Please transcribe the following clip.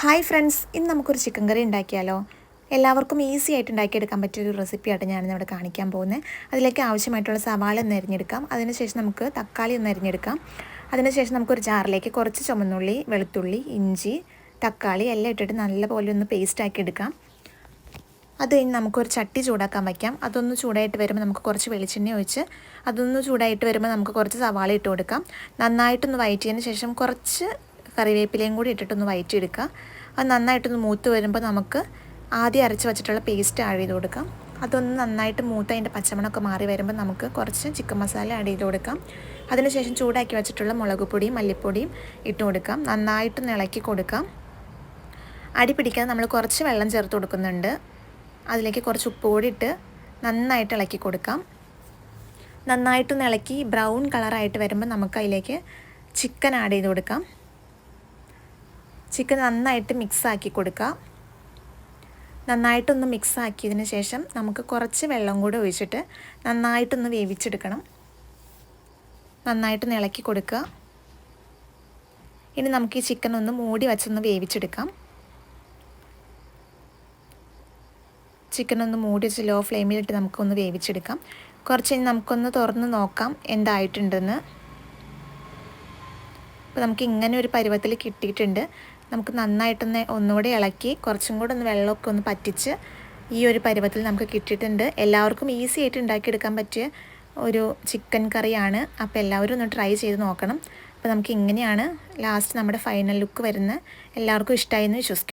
Hi friends, ഇന്ന് നമുക്കൊരു chicken കറി ഉണ്ടാക്കിയാലോ. എല്ലാവർക്കും ഈസി ആയിട്ട് ഉണ്ടാക്കിയെടുക്കാൻ പറ്റിയൊരു റെസിപ്പിയായിട്ട് ഞാനിവിടെ കാണിക്കാൻ പോകുന്നത്. അതിലേക്ക് ആവശ്യമായിട്ടുള്ള സവാള ഒന്ന് അരിഞ്ഞെടുക്കാം. അതിനുശേഷം നമുക്ക് തക്കാളി ഒന്ന് അരിഞ്ഞെടുക്കാം. അതിനുശേഷം നമുക്കൊരു ജാറിലേക്ക് കുറച്ച് ചുമന്നുള്ളി, വെളുത്തുള്ളി, ഇഞ്ചി, തക്കാളി എല്ലാം ഇട്ടിട്ട് നല്ലപോലെ ഒന്ന് പേസ്റ്റ് ആക്കി എടുക്കാം. അത് കഴിഞ്ഞ് നമുക്കൊരു ചട്ടി ചൂടാക്കാൻ വയ്ക്കാം. അതൊന്ന് ചൂടായിട്ട് വരുമ്പോൾ നമുക്ക് കുറച്ച് വെളിച്ചെണ്ണ ഒഴിച്ച് അതൊന്ന് ചൂടായിട്ട് വരുമ്പോൾ നമുക്ക് കുറച്ച് സവാള ഇട്ട് കൊടുക്കാം. നന്നായിട്ടൊന്ന് വഴറ്റിയതിന് ശേഷം കുറച്ച് കറിവേപ്പിലയും കൂടി ഇട്ടിട്ടൊന്ന് വഴറ്റിയെടുക്കുക. അത് നന്നായിട്ടൊന്ന് മൂത്ത് വരുമ്പോൾ നമുക്ക് ആദ്യം അരച്ച് വെച്ചിട്ടുള്ള പേസ്റ്റ് ആഡ് ചെയ്ത് കൊടുക്കാം. അതൊന്ന് നന്നായിട്ട് മൂത്ത് അതിൻ്റെ പച്ചമണമൊക്കെ മാറി വരുമ്പോൾ നമുക്ക് കുറച്ച് ചിക്കൻ മസാല ആഡ് ചെയ്ത് കൊടുക്കാം. അതിനുശേഷം ചൂടാക്കി വെച്ചിട്ടുള്ള മുളക് പൊടിയും മല്ലിപ്പൊടിയും ഇട്ട് കൊടുക്കാം. നന്നായിട്ടൊന്ന് ഇളക്കി കൊടുക്കാം. അടി പിടിക്കാതെ നമ്മൾ കുറച്ച് വെള്ളം ചേർത്ത് കൊടുക്കുന്നുണ്ട്. അതിലേക്ക് കുറച്ച് ഉപ്പ് കൂടി ഇട്ട് നന്നായിട്ട് ഇളക്കി കൊടുക്കാം. നന്നായിട്ടൊന്ന് ഇളക്കി ബ്രൗൺ കളറായിട്ട് വരുമ്പോൾ നമുക്ക് അതിലേക്ക് ചിക്കൻ ആഡ് ചെയ്ത് കൊടുക്കാം. ചിക്കൻ നന്നായിട്ട് മിക്സാക്കി കൊടുക്കുക. നന്നായിട്ടൊന്ന് മിക്സാക്കിയതിന് ശേഷം നമുക്ക് കുറച്ച് വെള്ളം കൂടി ഒഴിച്ചിട്ട് നന്നായിട്ടൊന്ന് വേവിച്ചെടുക്കണം. നന്നായിട്ടൊന്ന് ഇളക്കി കൊടുക്കുക. ഇനി നമുക്ക് ഈ ചിക്കൻ ഒന്ന് മൂടി വച്ചൊന്ന് വേവിച്ചെടുക്കാം. ചിക്കൻ ഒന്ന് മൂടി വെച്ച് ലോ ഫ്ലെയിമിലിട്ട് നമുക്കൊന്ന് വേവിച്ചെടുക്കാം. കുറച്ച് കഴിഞ്ഞ് നമുക്കൊന്ന് തുറന്ന് നോക്കാം എന്തായിട്ടുണ്ടെന്ന്. അപ്പോൾ നമുക്ക് ഇങ്ങനെ ഒരു പരുവത്തിൽ കിട്ടിയിട്ടുണ്ട്. നമുക്ക് നന്നായിട്ടൊന്ന് ഒന്നുകൂടെ ഇളക്കി കുറച്ചും കൂടെ ഒന്ന് വെള്ളമൊക്കെ ഒന്ന് പറ്റിച്ച് ഈ ഒരു പരുവത്തിൽ നമുക്ക് കിട്ടിയിട്ടുണ്ട്. എല്ലാവർക്കും ഈസി ആയിട്ട് ഉണ്ടാക്കിയെടുക്കാൻ പറ്റിയ ഒരു ചിക്കൻ കറിയാണ്. അപ്പോൾ എല്ലാവരും ഒന്ന് ട്രൈ ചെയ്ത് നോക്കണം. അപ്പോൾ നമുക്ക് ഇങ്ങനെയാണ് ലാസ്റ്റ് നമ്മുടെ ഫൈനൽ ലുക്ക് വരുന്നത്. എല്ലാവർക്കും ഇഷ്ടമായി എന്ന് വിശ്വസിക്കുന്നു.